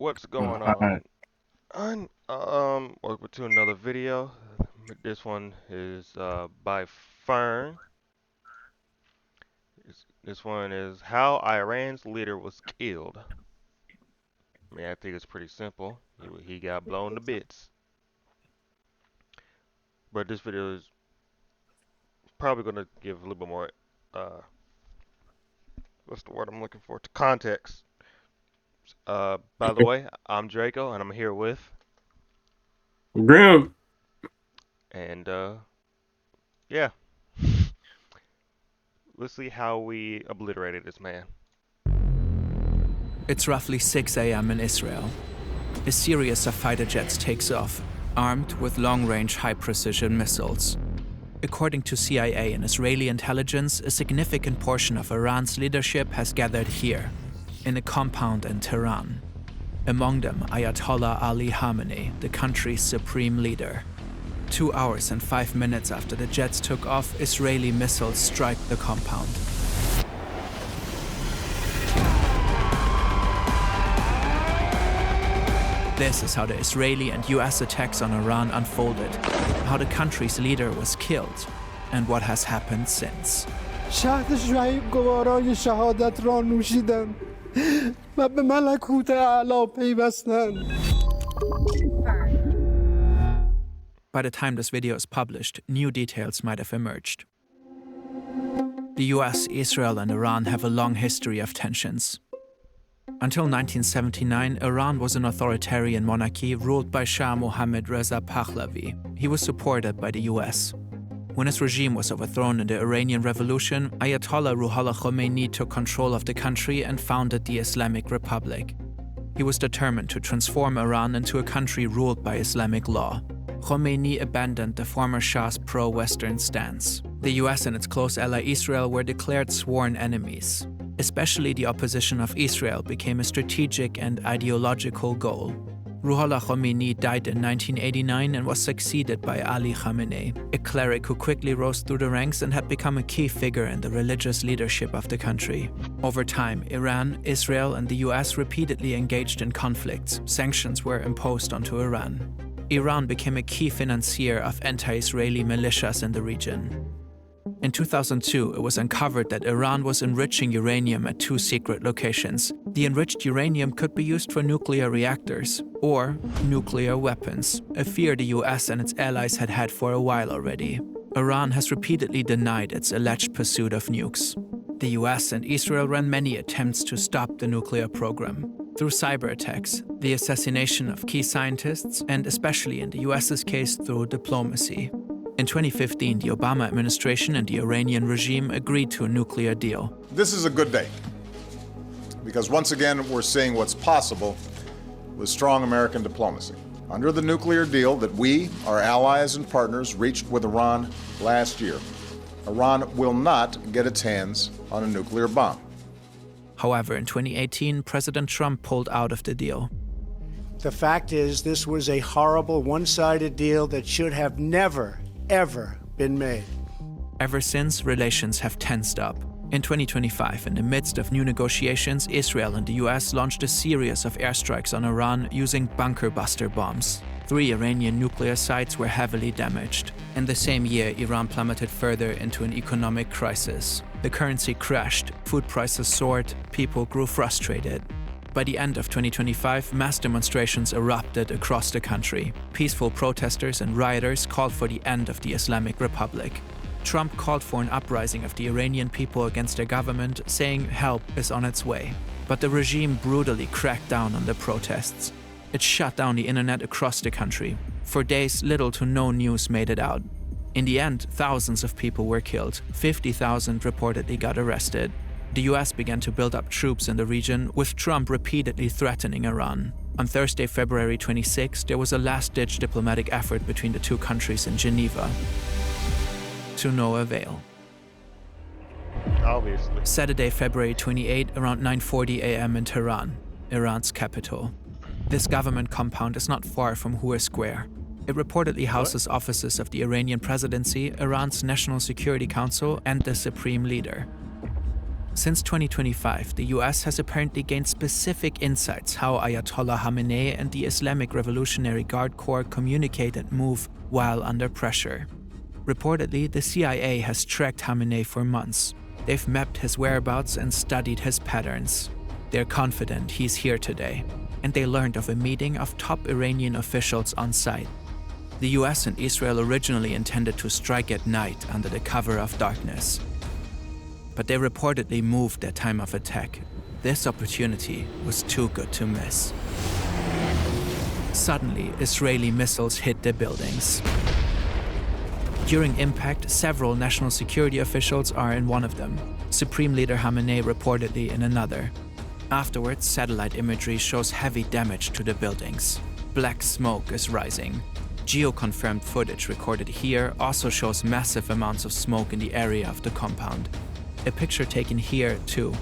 What's going Alright. on? Welcome to another video. This one is by Fern. This one is how Iran's leader was killed. I mean, I think it's pretty simple. He got blown to bits. But this video is probably gonna give a little bit more uh, what's the word I'm looking for? To context. By the way, I'm Draco, and I'm here with, Grim. and yeah, let's see how we obliterated this man. It's roughly 6 a.m. in Israel. A series of fighter jets takes off, armed with long-range high-precision missiles. According to CIA and Israeli intelligence, a significant portion of Iran's leadership has gathered here, in a compound in Tehran. Among them, Ayatollah Ali Khamenei, the country's supreme leader. 2 hours and 5 minutes after the jets took off, Israeli missiles strike the compound. This is how the Israeli and US attacks on Iran unfolded, how the country's leader was killed, and what has happened since. شهد شعیب گوارای شهادت را نوشیدند و به ملکوت اعلی پیوستند. By the time this video is published, new details might have emerged. The US, Israel, and Iran have a long history of tensions. Until 1979, Iran was an authoritarian monarchy ruled by Shah Mohammad Reza Pahlavi. He was supported by the US. When his regime was overthrown in the Iranian Revolution, Ayatollah Ruhollah Khomeini took control of the country and founded the Islamic Republic. He was determined to transform Iran into a country ruled by Islamic law. Khomeini abandoned the former Shah's pro-Western stance. The US and its close ally Israel were declared sworn enemies. Especially the opposition of Israel became a strategic and ideological goal. Ruhollah Khomeini died in 1989 and was succeeded by Ali Khamenei, a cleric who quickly rose through the ranks and had become a key figure in the religious leadership of the country. Over time, Iran, Israel, and the US repeatedly engaged in conflicts. Sanctions were imposed onto Iran. Iran became a key financier of anti-Israeli militias in the region. In 2002, it was uncovered that Iran was enriching uranium at 2 secret locations. The enriched uranium could be used for nuclear reactors or nuclear weapons, a fear the US and its allies had had for a while already. Iran has repeatedly denied its alleged pursuit of nukes. The US and Israel ran many attempts to stop the nuclear program. Through cyber attacks, the assassination of key scientists, and especially in the US's case through diplomacy. In 2015, the Obama administration and the Iranian regime agreed to a nuclear deal. This is a good day, because once again we're seeing what's possible with strong American diplomacy. Under the nuclear deal that we, our allies and partners, reached with Iran last year, Iran will not get its hands on a nuclear bomb. However, in 2018, President Trump pulled out of the deal. The fact is, this was a horrible one-sided deal that should have never, ever been made. Ever since, relations have tensed up. In 2025, in the midst of new negotiations, Israel and the US launched a series of airstrikes on Iran using bunker buster bombs. 3 Iranian nuclear sites were heavily damaged. In the same year, Iran plummeted further into an economic crisis. The currency crashed, food prices soared, people grew frustrated. By the end of 2025, mass demonstrations erupted across the country. Peaceful protesters and rioters called for the end of the Islamic Republic. Trump called for an uprising of the Iranian people against their government, saying help is on its way. But the regime brutally cracked down on the protests. It shut down the internet across the country. For days, little to no news made it out. In the end, thousands of people were killed. 50,000 reportedly got arrested. The US began to build up troops in the region, with Trump repeatedly threatening Iran. On Thursday, February 26, there was a last-ditch diplomatic effort between the 2 countries in Geneva. To no avail. Obviously. Saturday, February 28, around 9:40 a.m. in Tehran, Iran's capital. This government compound is not far from Hur Square. It reportedly houses offices of the Iranian presidency, Iran's National Security Council, and the supreme leader. Since 2025, the US has apparently gained specific insights how Ayatollah Khamenei and the Islamic Revolutionary Guard Corps communicate and move while under pressure. Reportedly, the CIA has tracked Khamenei for months. They've mapped his whereabouts and studied his patterns. They're confident he's here today, and they learned of a meeting of top Iranian officials on site. The US and Israel originally intended to strike at night under the cover of darkness. But they reportedly moved their time of attack. This opportunity was too good to miss. Suddenly, Israeli missiles hit the buildings. During impact, several national security officials are in one of them, Supreme Leader Khamenei reportedly in another. Afterwards, satellite imagery shows heavy damage to the buildings. Black smoke is rising. Geo-confirmed footage recorded here also shows massive amounts of smoke in the area of the compound. A picture taken here, too.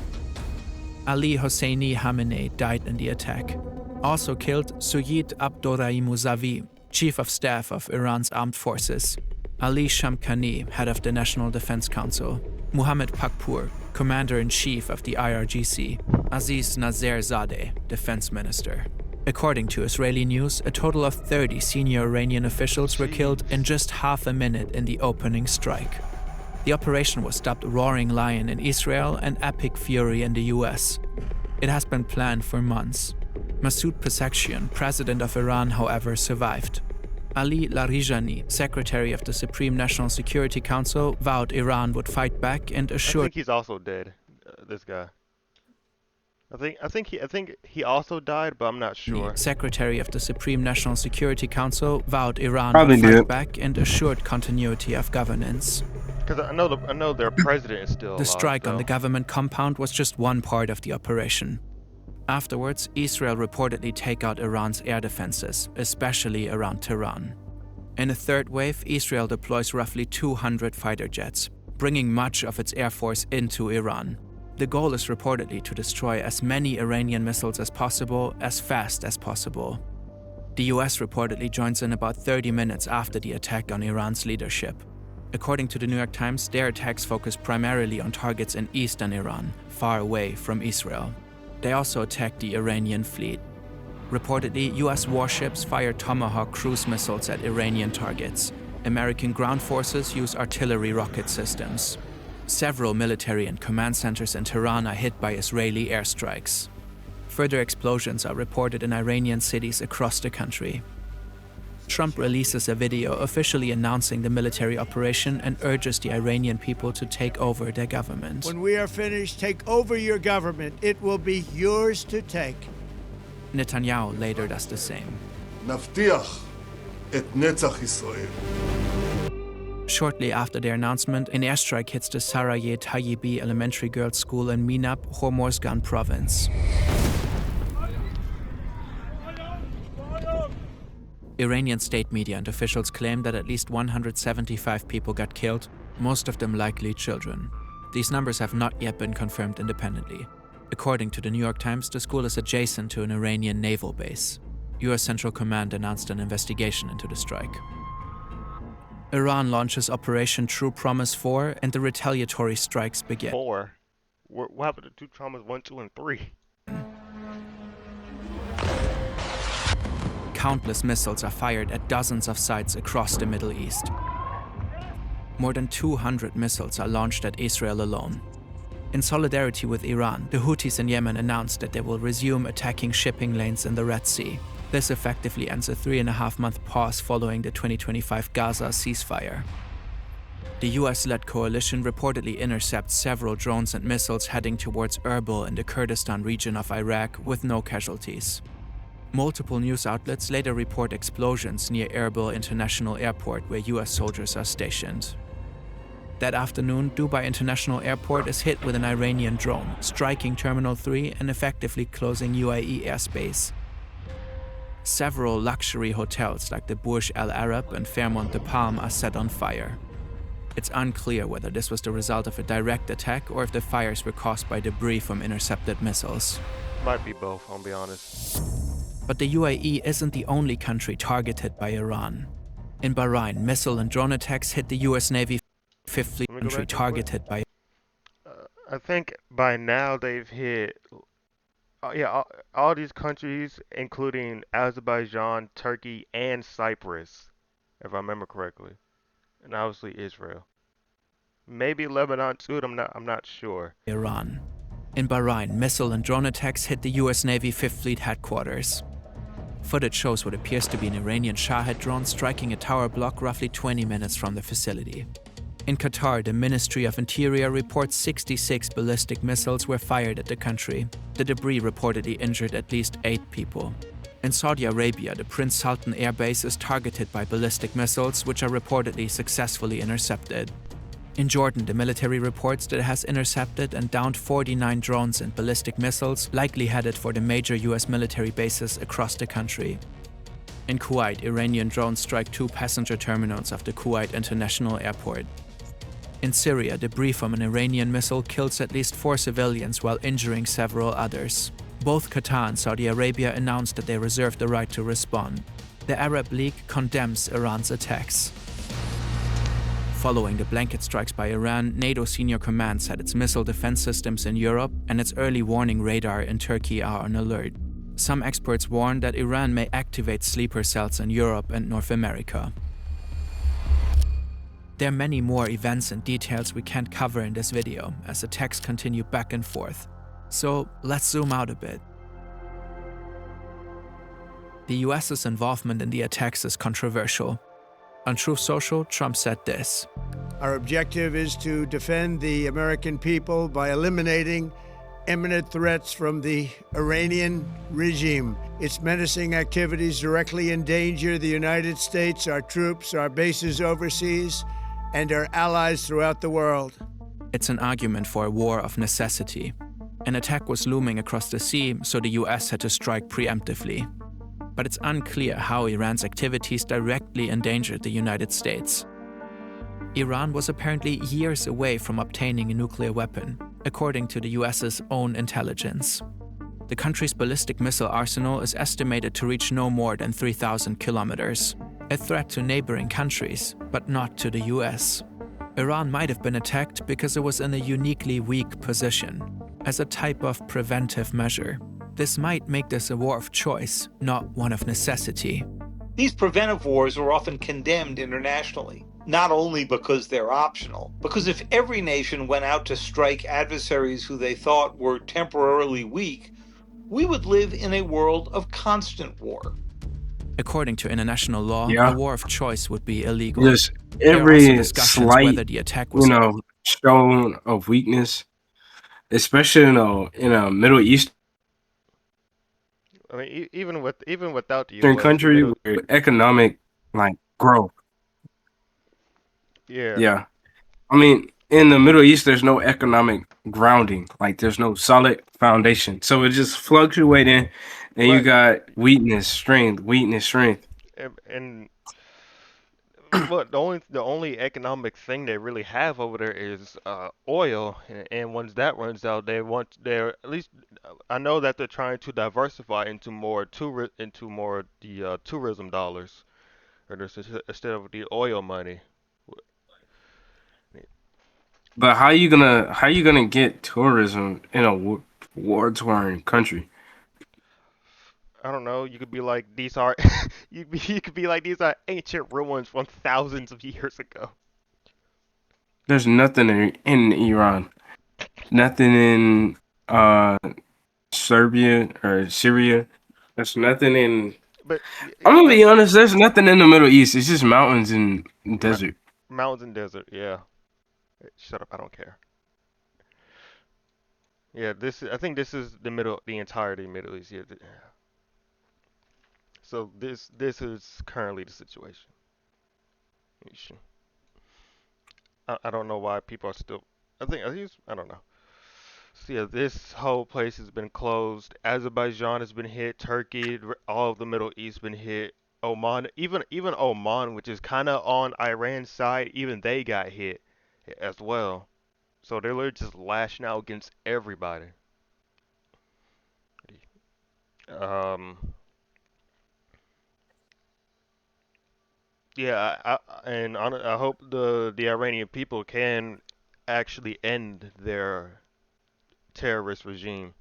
Ali Hosseini Khamenei died in the attack. Also killed, Suyid Abdorrahim Mousavi, Chief of Staff of Iran's armed forces. Ali Shamkhani, head of the National Defense Council. Muhammad Pakpour, Commander-in-Chief of the IRGC. Aziz Nazerzadeh, Defense Minister. According to Israeli news, a total of 30 senior Iranian officials were killed in just half a minute in the opening strike. The operation was dubbed Roaring Lion in Israel and Epic Fury in the US. It has been planned for months. Masoud Pezeshkian, president of Iran, however, survived. Ali Larijani, secretary of the Supreme National Security Council, vowed Iran would fight back and I assured think he's also dead. This guy. I think he also died, but I'm not sure. Secretary of the Supreme National Security Council, vowed Iran Probably would fight did. back and assured continuity of governance. Because I know their president is still The alive, strike on though. the government compound was just one part of the operation. Afterwards, Israel reportedly take out Iran's air defenses, especially around Tehran. In a third wave, Israel deploys roughly 200 fighter jets, bringing much of its air force into Iran. The goal is reportedly to destroy as many Iranian missiles as possible, as fast as possible. The US reportedly joins in about 30 minutes after the attack on Iran's leadership. According to the New York Times, their attacks focus primarily on targets in eastern Iran, far away from Israel. They also attacked the Iranian fleet. Reportedly, US warships fire Tomahawk cruise missiles at Iranian targets. American ground forces use artillery rocket systems. Several military and command centers in Tehran are hit by Israeli airstrikes. Further explosions are reported in Iranian cities across the country. Trump releases a video officially announcing the military operation and urges the Iranian people to take over their government. When we are finished, take over your government. It will be yours to take. Netanyahu later does the same. נבטיח את נצח ישראל. Shortly after their announcement, an airstrike hits the Sarayeh Tayyibi Elementary Girls' School in Minab, Hormozgan province. Iranian state media and officials claim that at least 175 people got killed, most of them likely children. These numbers have not yet been confirmed independently. According to the New York Times, the school is adjacent to an Iranian naval base. US Central Command announced an investigation into the strike. Iran launches Operation True Promise 4 and the retaliatory strikes begin. 4. What happened to 2 traumas 1, 2, and 3? Countless missiles are fired at dozens of sites across the Middle East. More than 200 missiles are launched at Israel alone. In solidarity with Iran, the Houthis in Yemen announced that they will resume attacking shipping lanes in the Red Sea. This effectively ends a 3.5-month pause following the 2025 Gaza ceasefire. The US-led coalition reportedly intercepts several drones and missiles heading towards Erbil in the Kurdistan region of Iraq with no casualties. Multiple news outlets later report explosions near Erbil International Airport where US soldiers are stationed. That afternoon, Dubai International Airport is hit with an Iranian drone, striking Terminal 3 and effectively closing UAE airspace. Several luxury hotels like the Burj Al Arab and Fairmont de Palm are set on fire. It's unclear whether this was the result of a direct attack or if the fires were caused by debris from intercepted missiles. Might be both, I'll be honest. But the UAE isn't the only country targeted by Iran. In Bahrain, missile and drone attacks hit the US Navy Fifth Fleet Let me go country back real quick. targeted by I think by now they've hit. Yeah, all these countries, including Azerbaijan, Turkey, and Cyprus, if I remember correctly, and obviously Israel. Maybe Lebanon too. I'm not sure. Iran. In Bahrain, missile and drone attacks hit the US Navy Fifth Fleet headquarters. Footage shows what appears to be an Iranian Shahed drone striking a tower block roughly 20 minutes from the facility. In Qatar, the Ministry of Interior reports 66 ballistic missiles were fired at the country. The debris reportedly injured at least 8 people. In Saudi Arabia, the Prince Sultan Air Base is targeted by ballistic missiles, which are reportedly successfully intercepted. In Jordan, the military reports that it has intercepted and downed 49 drones and ballistic missiles, likely headed for the major US military bases across the country. In Kuwait, Iranian drones strike 2 passenger terminals of the Kuwait International Airport. In Syria, debris from an Iranian missile kills at least 4 civilians while injuring several others. Both Qatar and Saudi Arabia announced that they reserve the right to respond. The Arab League condemns Iran's attacks. Following the blanket strikes by Iran, NATO senior command said its missile defense systems in Europe and its early warning radar in Turkey are on alert. Some experts warn that Iran may activate sleeper cells in Europe and North America. There are many more events and details we can't cover in this video, as attacks continue back and forth. So let's zoom out a bit. The US's involvement in the attacks is controversial. On Truth Social, Trump said this: Our objective is to defend the American people by eliminating imminent threats from the Iranian regime. Its menacing activities directly endanger the United States, our troops, our bases overseas, and our allies throughout the world. It's an argument for a war of necessity. An attack was looming across the sea, so the US had to strike preemptively. But it's unclear how Iran's activities directly endangered the United States. Iran was apparently years away from obtaining a nuclear weapon, according to the US's own intelligence. The country's ballistic missile arsenal is estimated to reach no more than 3,000 kilometers, a threat to neighboring countries, but not to the US. Iran might have been attacked because it was in a uniquely weak position, as a type of preventive measure. This might make this a war of choice, not one of necessity. These preventive wars are often condemned internationally, not only because they're optional, because if every nation went out to strike adversaries who they thought were temporarily weak, we would live in a world of constant war. According to international law, Yeah. a war of choice would be illegal. Just There are also every discussions slight, whether the attack was shown of weakness, especially in a Middle Eastern I mean, even without the US, country with economic growth. yeah. Yeah. I mean, in the Middle East, there's no economic grounding. There's no solid foundation. So it just fluctuating, and you Right. got weakness, strength, weakness, strength. And but the only economic thing they really have over there is oil, and once that runs out, they're at least I know that they're trying to diversify into more the tourism dollars, instead of the oil money. But how you gonna get tourism in a war-torn country? I don't know. You could be like these are you could be like these are ancient ruins from thousands of years ago. There's nothing in Iran, nothing in Serbia or Syria. There's nothing in. But I'm gonna be honest. There's nothing in the Middle East. It's just mountains and desert. mountains and desert, yeah. Shut up, I don't care. Yeah, I think this is the entirety of Middle East. Yeah. So this is currently the situation. I don't know why people are still. I don't know. So yeah, this whole place has been closed. Azerbaijan has been hit. Turkey, all of the Middle East been hit. Oman, even Oman, which is kind of on Iran's side, even they got hit as well. So they're literally just lashing out against everybody. Um, yeah, I hope the Iranian people can actually end terrorist regime,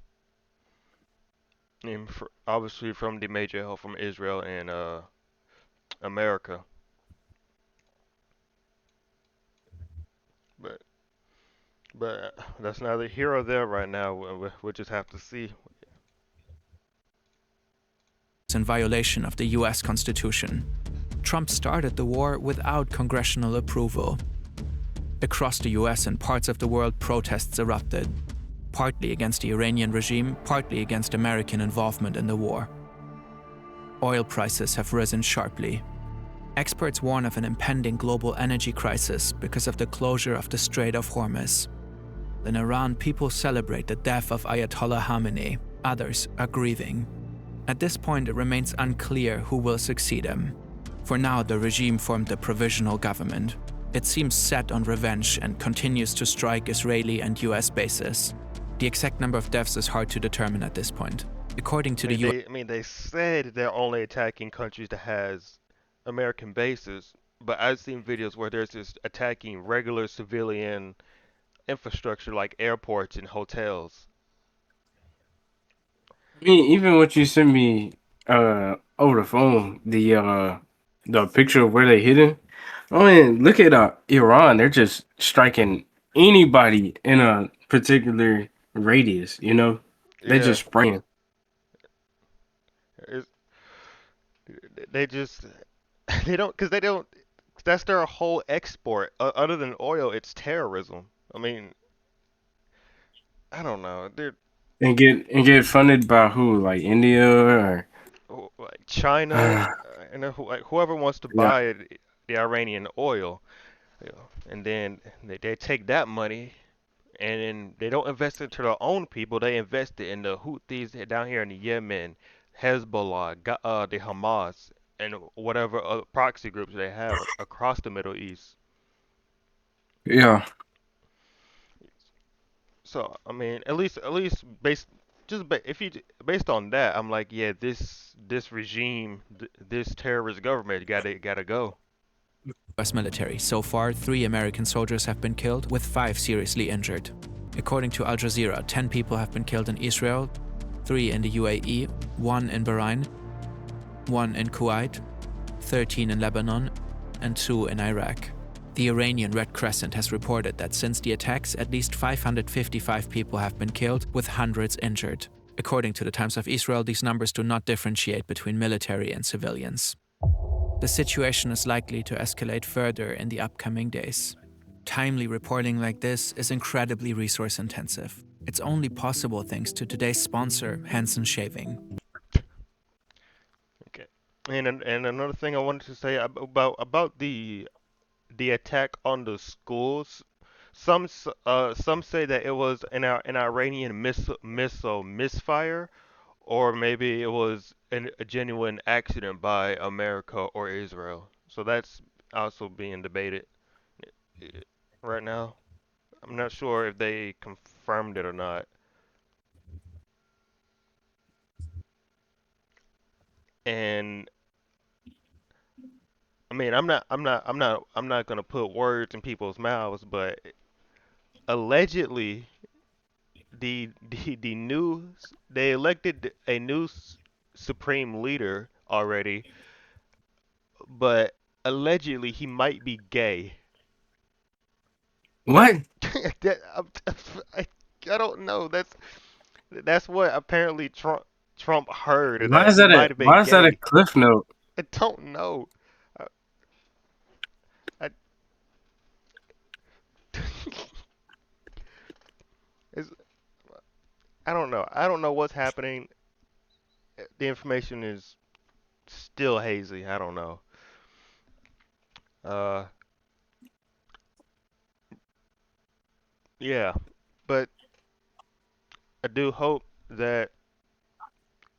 and obviously from the major help from Israel and America. But that's neither here or there right now. We'll just have to see. In violation of the US Constitution. Trump started the war without congressional approval. Across the US and parts of the world, protests erupted, partly against the Iranian regime, partly against American involvement in the war. Oil prices have risen sharply. Experts warn of an impending global energy crisis because of the closure of the Strait of Hormuz. In Iran, people celebrate the death of Ayatollah Khamenei. Others are grieving. At this point, it remains unclear who will succeed him. For now, the regime formed a provisional government. It seems set on revenge and continues to strike Israeli and US bases. The exact number of deaths is hard to determine at this point. According to the US, They said they're only attacking countries that has American bases, but I've seen videos where there's just attacking regular civilian infrastructure like airports and hotels. I mean, even what you sent me over the phone, the picture of where they hidden. I mean, look at Iran. They're just striking anybody in a particular radius. You know, they Yeah, just spraying. it's, they just they don't because they don't. That's their whole export. Other than oil, it's terrorism. I mean, I don't know. They're And get funded by who? Like India or like China and like whoever wants to yeah, buy the Iranian oil, and then they take that money and then they don't invest it into their own people. They invest it in the Houthis down here in the Yemen, Hezbollah, the Hamas, and whatever other proxy groups they have across the Middle East. yeah. So I mean, at least if you based on that, I'm like, yeah, this regime, this terrorist government, gotta go. US military. So far, 3 American soldiers have been killed, with 5 seriously injured. According to Al Jazeera, 10 people have been killed in Israel, 3 in the UAE, 1 in Bahrain, 1 in Kuwait, 13 in Lebanon, and 2 in Iraq. The Iranian Red Crescent has reported that since the attacks, at least 555 people have been killed, with hundreds injured. According to the Times of Israel, these numbers do not differentiate between military and civilians. The situation is likely to escalate further in the upcoming days. Timely reporting like this is incredibly resource intensive. It's only possible thanks to today's sponsor, Hansen Shaving. Okay. And another thing I wanted to say about the attack on the schools. Some say that it was an Iranian missile misfire, or maybe it was a genuine accident by America or Israel. So that's also being debated right now. I'm not sure if they confirmed it or not. And I mean, I'm not gonna put words in people's mouths, but allegedly the news they elected a new supreme leader already, but allegedly he might be gay. What? that, I, I don't know. That's what apparently Trump heard Why that is he that might a have been why is that a gay. cliff note? I don't know. I, I, it's, I don't know. I don't know what's happening. The information is still hazy. I don't know. Uh, yeah, but I do hope that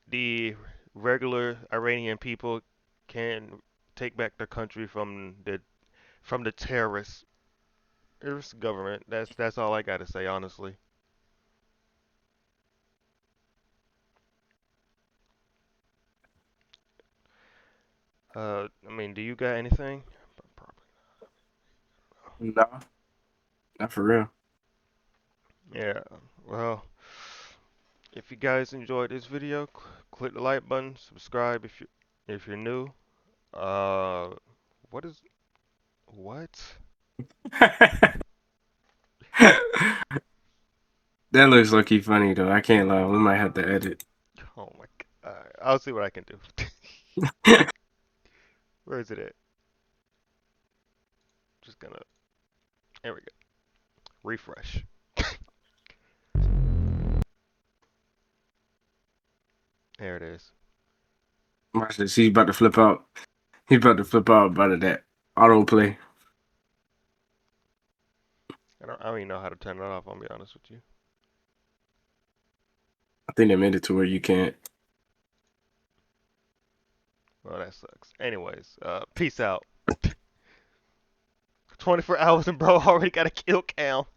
the regular Iranian people can take back their country from the terrorist government. That's all I gotta say, honestly. I mean, do you got anything? Probably. No, not for real. Yeah. Well, if you guys enjoyed this video, click the like button, subscribe if you're new. Uh, what is what? That looks lucky funny though. I can't lie. We might have to edit. Oh my God. I'll see what I can do. Where is it at? Just gonna. There we go. Refresh. There it is. Watch this. He's about to flip out. He's about to flip out about that autoplay. I don't even know how to turn it off. I'll be honest with you. I think they made it to where you can't. Well, that sucks. Anyways, peace out. 24 hours and bro already got a kill count.